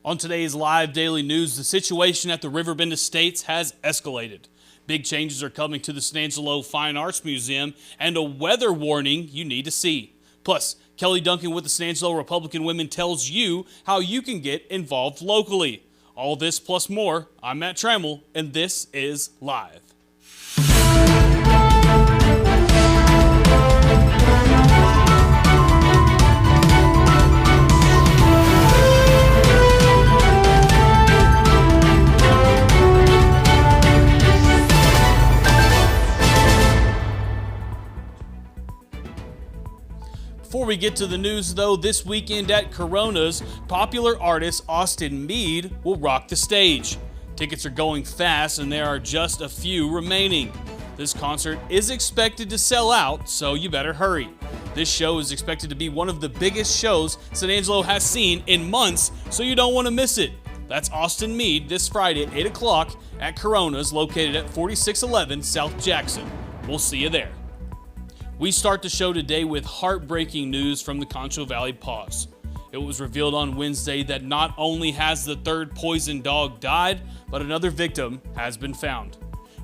On today's live daily news, the situation at the Riverbend Estates has escalated. Big changes are coming to the San Angelo Fine Arts Museum and a weather warning you need to see. Plus, Kellye Duncan with the San Angelo Republican Women tells you how you can get involved locally. All this plus more. I'm Matt Trammell, and this is Live. Before we get to the news, though, this weekend at Corona's, popular artist Austin Meade will rock the stage. Tickets are going fast, and there are just a few remaining. This concert is expected to sell out, so you better hurry. This show is expected to be one of the biggest shows San Angelo has seen in months, so you don't want to miss it. That's Austin Meade this Friday at 8 o'clock at Corona's, located at 4611 South Jackson. We'll see you there. We start the show today with heartbreaking news from the Concho Valley Paws. It was revealed on Wednesday that not only has the third poisoned dog died, but another victim has been found.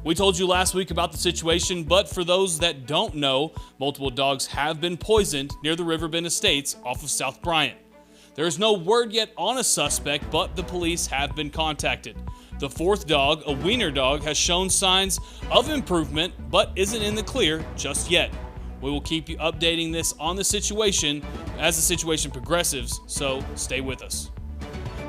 We told you last week about the situation, but for those that don't know, multiple dogs have been poisoned near the Riverbend Estates off of South Bryant. There is no word yet on a suspect, but the police have been contacted. The fourth dog, a wiener dog, has shown signs of improvement, but isn't in the clear just yet. We will keep you updating this on the situation as the situation progresses, so stay with us.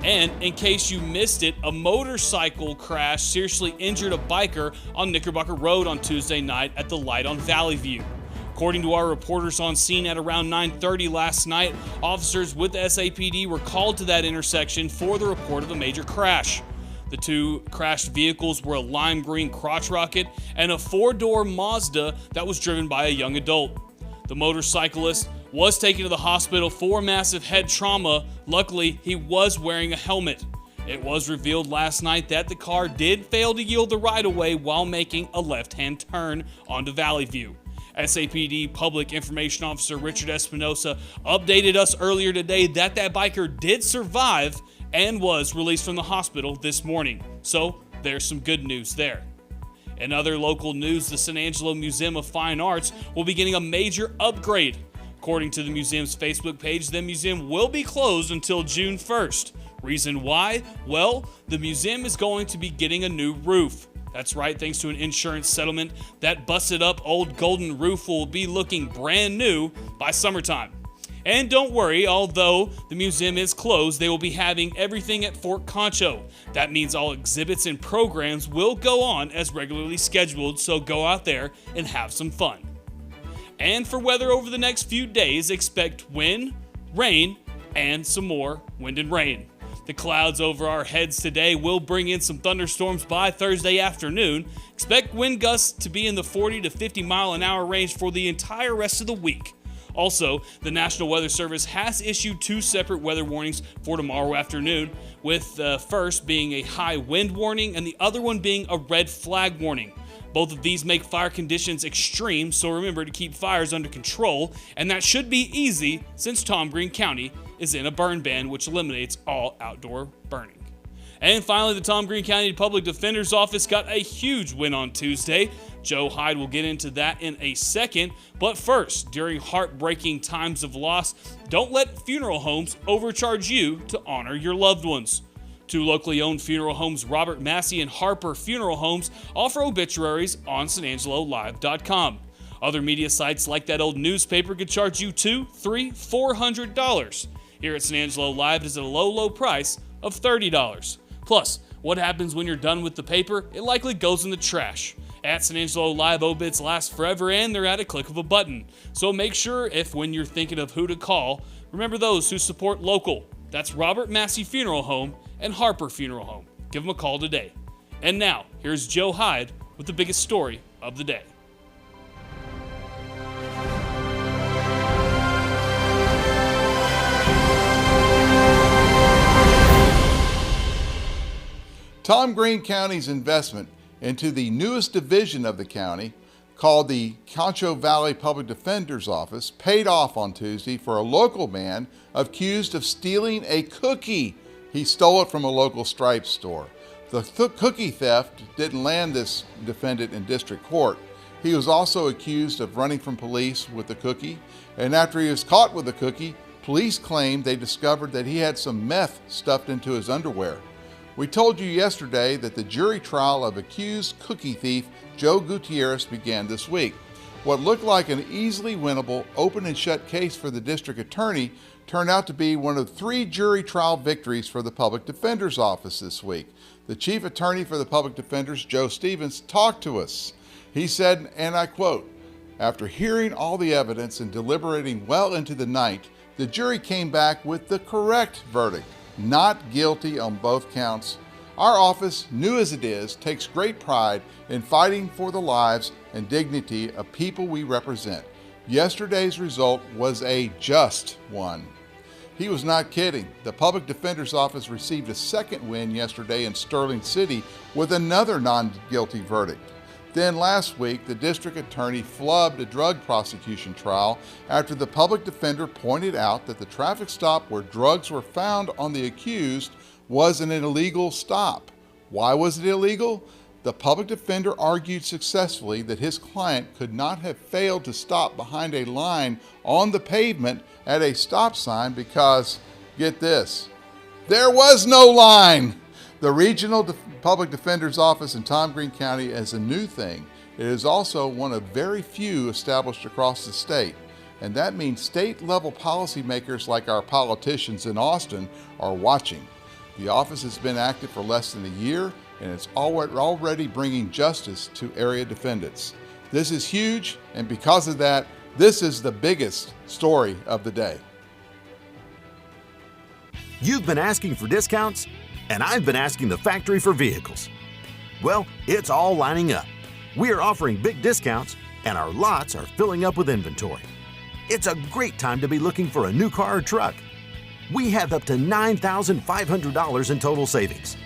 And in case you missed it, a motorcycle crash seriously injured a biker on Knickerbocker Road on Tuesday night at the light on Valley View. According to our reporters on scene at around 9:30 last night, officers with the SAPD were called to that intersection for the report of a major crash. The two crashed vehicles were a lime green crotch rocket and a four-door Mazda that was driven by a young adult. The motorcyclist was taken to the hospital for massive head trauma. Luckily, he was wearing a helmet. It was revealed last night that the car did fail to yield the right-of-way while making a left-hand turn onto Valley View. SAPD Public Information Officer Richard Espinosa updated us earlier today that biker did survive and was released from the hospital this morning. So there's some good news there. In other local news, the San Angelo Museum of Fine Arts will be getting a major upgrade. According to the museum's Facebook page, the museum will be closed until June 1st. Reason why? Well, the museum is going to be getting a new roof. That's right, thanks to an insurance settlement, that busted up old golden roof will be looking brand new by summertime. And don't worry, although the museum is closed, they will be having everything at Fort Concho. That means all exhibits and programs will go on as regularly scheduled, so go out there and have some fun. And for weather over the next few days, expect wind, rain, and some more wind and rain. The clouds over our heads today will bring in some thunderstorms by Thursday afternoon. Expect wind gusts to be in the 40 to 50 mile an hour range for the entire rest of the week. Also, the National Weather Service has issued two separate weather warnings for tomorrow afternoon, with the first being a high wind warning and the other one being a red flag warning. Both of these make fire conditions extreme, so remember to keep fires under control, and that should be easy since Tom Green County is in a burn ban, which eliminates all outdoor burning. And finally, the Tom Green County Public Defender's Office got a huge win on Tuesday. Joe Hyde will get into that in a second, but first, during heartbreaking times of loss, don't let funeral homes overcharge you to honor your loved ones. Two locally owned funeral homes, Robert Massey and Harper Funeral Homes, offer obituaries on SanAngeloLive.com. Other media sites like that old newspaper could charge you $200, $300, $400. Here at San Angelo Live, it is at a low price of $30. Plus, what happens when you're done with the paper? It likely goes in the trash. At San Angelo Live, obits last forever and they're at a click of a button. So make sure when you're thinking of who to call, remember those who support local. That's Robert Massey Funeral Home and Harper Funeral Home. Give them a call today. And now, here's Joe Hyde with the biggest story of the day. Tom Green County's investment into the newest division of the county, called the Concho Valley Public Defender's Office, paid off on Tuesday for a local man accused of stealing a cookie He stole it from a local Stripes store. The cookie theft didn't land this defendant in district court. He was also accused of running from police with the cookie, and after he was caught with the cookie, police claimed they discovered that he had some meth stuffed into his underwear. We told you yesterday that the jury trial of accused cookie thief Joe Gutierrez began this week. What looked like an easily winnable open and shut case for the district attorney turned out to be one of 3 jury trial victories for the public defender's office this week. The chief attorney for the public defenders, Joe Stevens, talked to us. He said, and I quote, "After hearing all the evidence and deliberating well into the night, the jury came back with the correct verdict, not guilty on both counts. Our office, new as it is, takes great pride in fighting for the lives and dignity of people we represent. Yesterday's result was a just one." He was not kidding. The public defender's office received a second win yesterday in Sterling City with another non-guilty verdict. Then last week, the district attorney flubbed a drug prosecution trial after the public defender pointed out that the traffic stop where drugs were found on the accused was an illegal stop. Why was it illegal? The public defender argued successfully that his client could not have failed to stop behind a line on the pavement at a stop sign because, get this, there was no line. The Regional Public Defender's Office in Tom Green County is a new thing. It is also one of very few established across the state. And that means state-level policymakers like our politicians in Austin are watching. The office has been active for less than a year, and it's already bringing justice to area defendants. This is huge, and because of that, this is the biggest story of the day. You've been asking for discounts, and I've been asking the factory for vehicles. Well, it's all lining up. We are offering big discounts, and our lots are filling up with inventory. It's a great time to be looking for a new car or truck. We have up to $9,500 in total savings.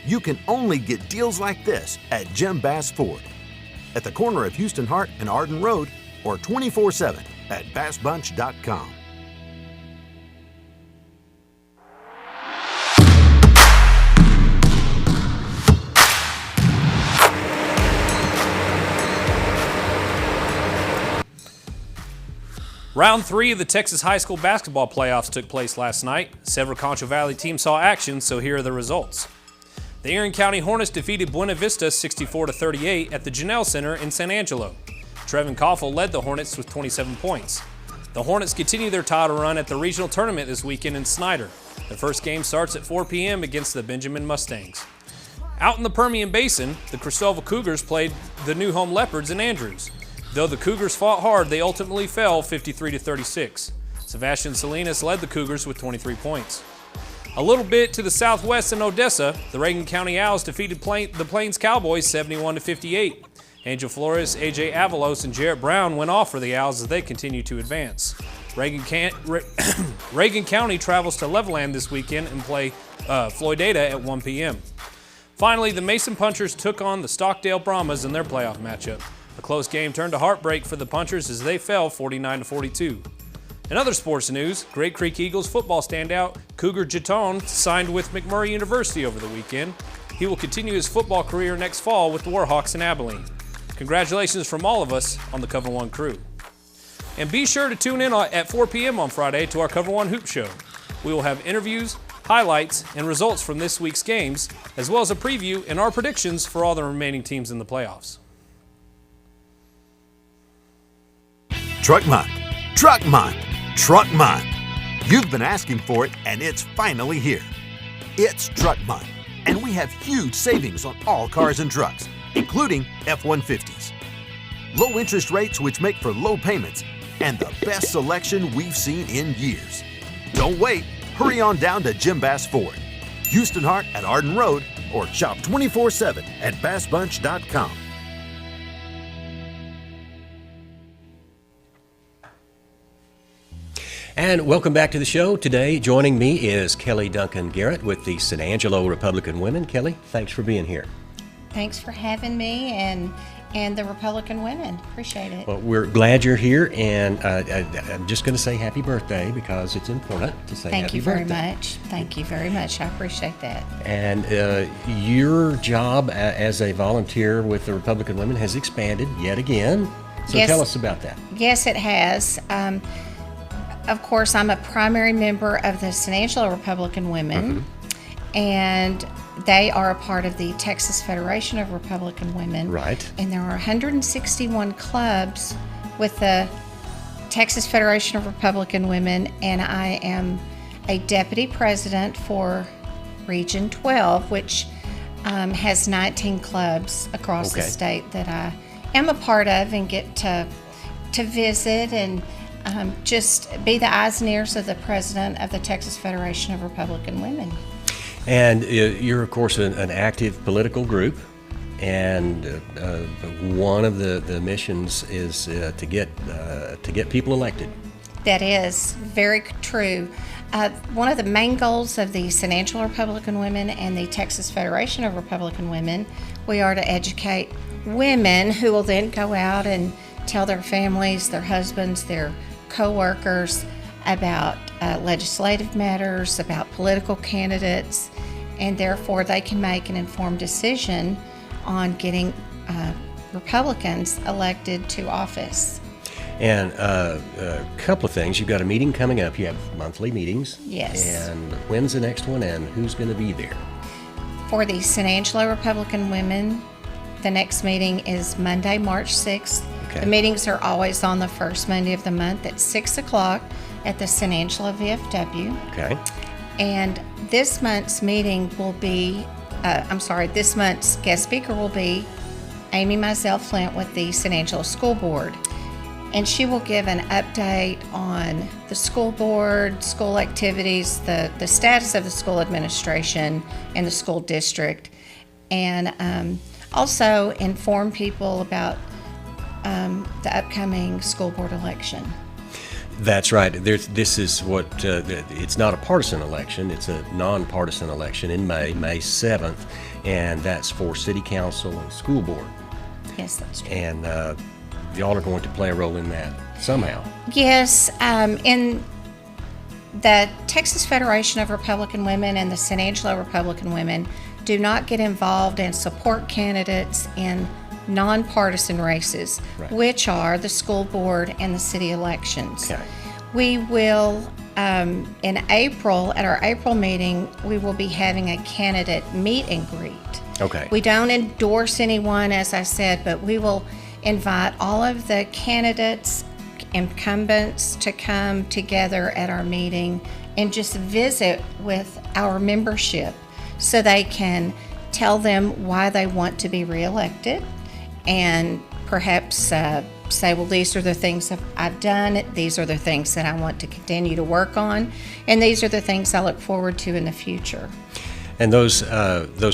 You can only get deals like this at Jim Bass Ford, at the corner of Houston Hart and Arden Road, or 24/7 at bassbunch.com. Round 3 of the Texas High School basketball playoffs took place last night. Several Concho Valley teams saw action, so here are the results. The Erin County Hornets defeated Buena Vista 64-38 at the Janelle Center in San Angelo. Trevin Koffel led the Hornets with 27 points. The Hornets continue their title run at the regional tournament this weekend in Snyder. The first game starts at 4 p.m. against the Benjamin Mustangs. Out in the Permian Basin, the Cristobal Cougars played the New Home Leopards in Andrews. Though the Cougars fought hard, they ultimately fell 53-36. Sebastian Salinas led the Cougars with 23 points. A little bit to the southwest in Odessa, the Reagan County Owls defeated the Plains Cowboys 71-58. Angel Flores, AJ Avalos, and Jarrett Brown went off for the Owls as they continue to advance. Reagan County travels to Levelland this weekend and play Floydada at 1 p.m. Finally, the Mason Punchers took on the Stockdale Brahmas in their playoff matchup. A close game turned to heartbreak for the Punchers as they fell 49-42. In other sports news, Great Creek Eagles football standout Cougar Jeton signed with McMurray University over the weekend. He will continue his football career next fall with the Warhawks in Abilene. Congratulations from all of us on the Cover One crew. And be sure to tune in at 4 p.m. on Friday to our Cover One Hoop Show. We will have interviews, highlights, and results from this week's games, as well as a preview and our predictions for all the remaining teams in the playoffs. Truck Month, Truck Month, Truck Month. You've been asking for it, and it's finally here. It's Truck Month, and we have huge savings on all cars and trucks, including F-150s. Low interest rates which make for low payments, and the best selection we've seen in years. Don't wait. Hurry on down to Jim Bass Ford, Houston Hart at Arden Road, or shop 24/7 at bassbunch.com. And welcome back to the show. Today, joining me is Kellye Duncan Garrett with the San Angelo Republican Women. Kellye, thanks for being here. Thanks for having me, and and the Republican women. Appreciate it. Well, we're glad you're here, and I'm just going to say happy birthday because it's important to say Thank happy you very birthday. much. Thank you very much. I appreciate that. And your job as a volunteer with the Republican Women has expanded yet again. So Yes. tell us about that. Yes, it has. Of course, I'm a primary member of the San Angelo Republican Women, and they are a part of the Texas Federation of Republican Women. Right. And there are 161 clubs with the Texas Federation of Republican Women, and I am a deputy president for Region 12, which has 19 clubs across the Okay. state that I am a part of and get to visit and just be the eyes and ears of the president of the Texas Federation of Republican Women. And you're, of course, an active political group, and one of the missions is to get people elected. That is very true. One of the main goals of the San Angelo Republican Women and the Texas Federation of Republican Women, we are to educate women who will then go out and tell their families, their husbands, their co-workers about legislative matters, about political candidates, and therefore they can make an informed decision on getting Republicans elected to office. And a couple of things. You've got a meeting coming up. You have monthly meetings. Yes. And when's the next one, and who's going to be there? For the San Angelo Republican Women, the next meeting is Monday, March 6th. Okay. The meetings are always on the first Monday of the month at 6 o'clock at the San Angelo VFW. Okay. And this month's meeting will be, this month's guest speaker will be Amy Mizell Flint with the San Angelo School Board. And she will give an update on the school board, school activities, the status of the school administration and the school district, and also inform people about the upcoming school board election. That's right. This is what, it's not a partisan election, it's a nonpartisan election in May 7th, and that's for city council and school board. Yes, that's true. And y'all are going to play a role in that somehow. Yes, in the Texas Federation of Republican Women and the San Angelo Republican Women do not get involved and support candidates in nonpartisan races, Right. which are the school board and the city elections. Okay. We will, in April, at our April meeting, we will be having a candidate meet and greet. Okay. We don't endorse anyone, as I said, but we will invite all of the candidates, incumbents to come together at our meeting and just visit with our membership so they can tell them why they want to be reelected and perhaps say, well, these are the things I've done, these are the things that I want to continue to work on, and these are the things I look forward to in the future. And those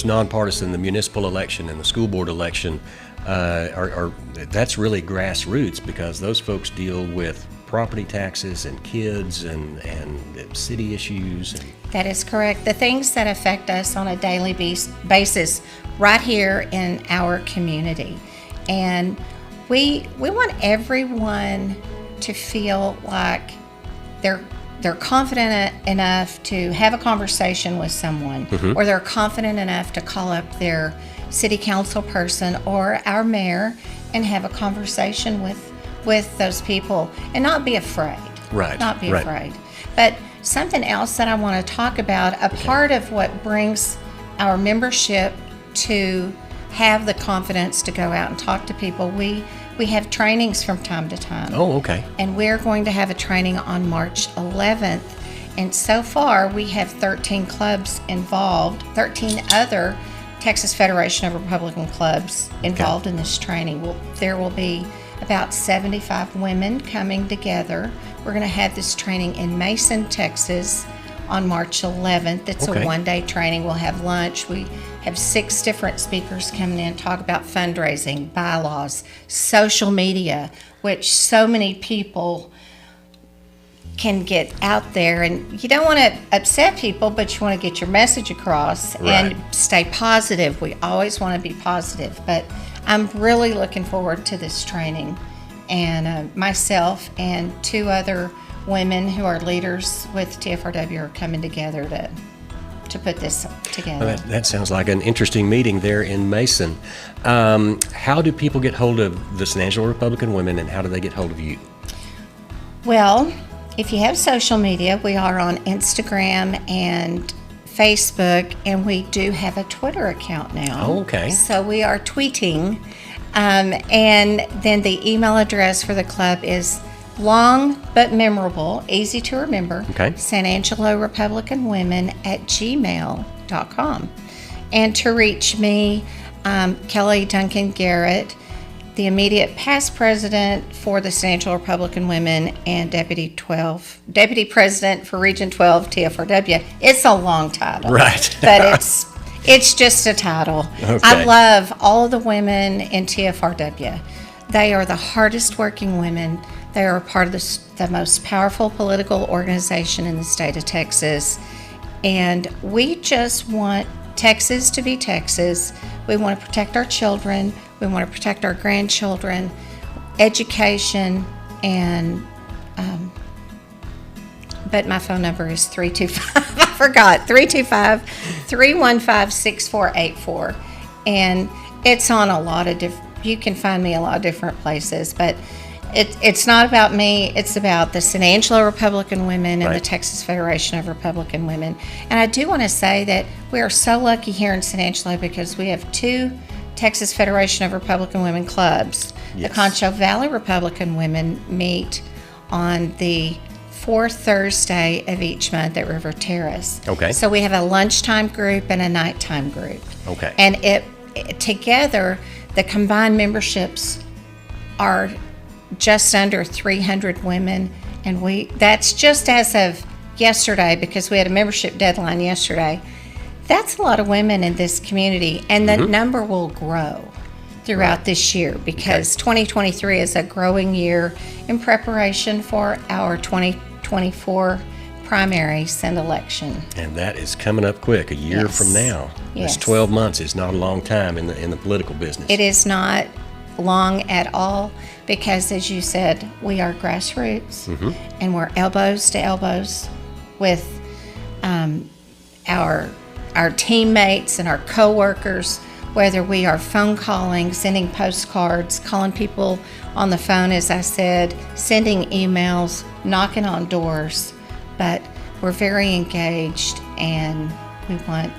nonpartisan, the municipal election and the school board election, that's really grassroots because those folks deal with property taxes and kids and city issues. That is correct. The things that affect us on a daily basis right here in our community. And we want everyone to feel like they're confident enough to have a conversation with someone, or they're confident enough to call up their city council person or our mayor and have a conversation with those people and not be afraid. Right. Not be right. afraid. But something else that I want to talk about, a part of what brings our membership to have the confidence to go out and talk to people, we have trainings from time to time. Oh, okay. And we're going to have a training on March 11th. And so far, we have 13 clubs involved, 13 other Texas Federation of Republican clubs involved in this training. There will be about 75 women coming together. We're going to have this training in Mason, Texas on March 11th. It's Okay. a one-day training. We'll have lunch. We have 6 different speakers coming in, talk about fundraising, bylaws, social media, which so many people can get out there. And you don't want to upset people, but you want to get your message across Right. and stay positive. We always want to be positive. But I'm really looking forward to this training. And myself and 2 other women who are leaders with TFRW are coming together to put this together. Well, that sounds like an interesting meeting there in Mason. How do people get hold of the San Angelo Republican Women, and how do they get hold of you? Well, if you have social media, we are on Instagram and Facebook, and we do have a Twitter account now. Oh, okay. So we are tweeting. And then the email address for the club is long but memorable, easy to remember, Okay. San Angelo Republican Women at gmail.com. And to reach me, Kellye Duncan Garrett, the immediate past president for the San Angelo Republican Women and Deputy President for Region 12 TFRW. It's a long title. Right. But it's just a title. Okay. I love all of the women in TFRW. They are the hardest working women. They are a part of the most powerful political organization in the state of Texas. And we just want Texas to be Texas. We want to protect our children. We want to protect our grandchildren, education, and but my phone number is 325, I forgot, 325-315-6484. And it's on a lot of you can find me a lot of different places, but it's not about me, it's about the San Angelo Republican Women and Right. the Texas Federation of Republican Women. And I do want to say that we are so lucky here in San Angelo because we have 2 Texas Federation of Republican Women clubs. Yes. The Concho Valley Republican Women meet on the 4th Thursday of each month at River Terrace. Okay. So we have a lunchtime group and a nighttime group. Okay. And together, the combined memberships are just under 300 women, and that's just as of yesterday, because we had a membership deadline yesterday. That's a lot of women in this community, and the number will grow throughout this year because 2023 is a growing year in preparation for our 2024 primaries and election. And that is coming up quick, a year Yes. from now. Yes. That's 12 months. It's not a long time in the political business. It is not long at all because, as you said, we are grassroots and we're elbows to elbows with our teammates and our coworkers, whether we are phone calling, sending postcards, calling people on the phone, as I said, sending emails, knocking on doors. But we're very engaged, and we want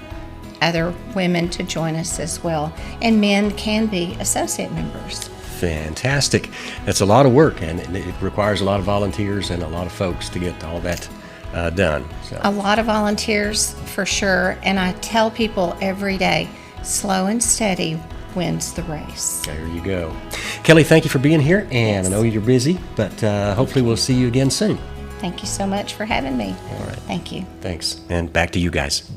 other women to join us as well. And men can be associate members. Fantastic. That's a lot of work, and it requires a lot of volunteers and a lot of folks to get all that done. So. A lot of volunteers for sure. And I tell people every day, slow and steady wins the race. There you go. Kellye, thank you for being here, and I know you're busy, but hopefully we'll see you again soon. Thank you so much for having me. All right. Thank you. Thanks. And back to you guys.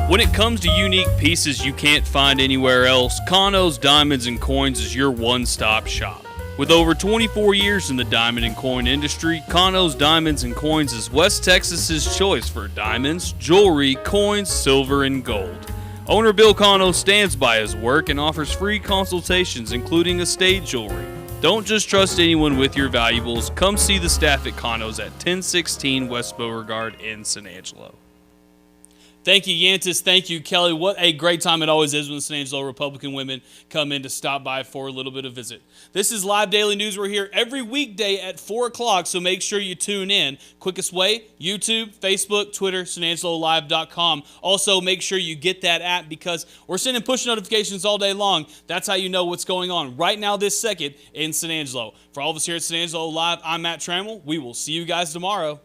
When it comes to unique pieces you can't find anywhere else, Kano's Diamonds and Coins is your one-stop shop. With over 24 years in the diamond and coin industry, Kano's Diamonds and Coins is West Texas's choice for diamonds, jewelry, coins, silver, and gold. Owner Bill Kano stands by his work and offers free consultations, including estate jewelry. Don't just trust anyone with your valuables. Come see the staff at Kano's at 1016 West Beauregard in San Angelo. Thank you, Yantis. Thank you, Kellye. What a great time it always is when the San Angelo Republican Women come in to stop by for a little bit of visit. This is Live Daily News. We're here every weekday at 4 o'clock, so make sure you tune in. Quickest way, YouTube, Facebook, Twitter, SanAngeloLive.com. Also, make sure you get that app because we're sending push notifications all day long. That's how you know what's going on right now this second in San Angelo. For all of us here at San Angelo Live, I'm Matt Trammell. We will see you guys tomorrow.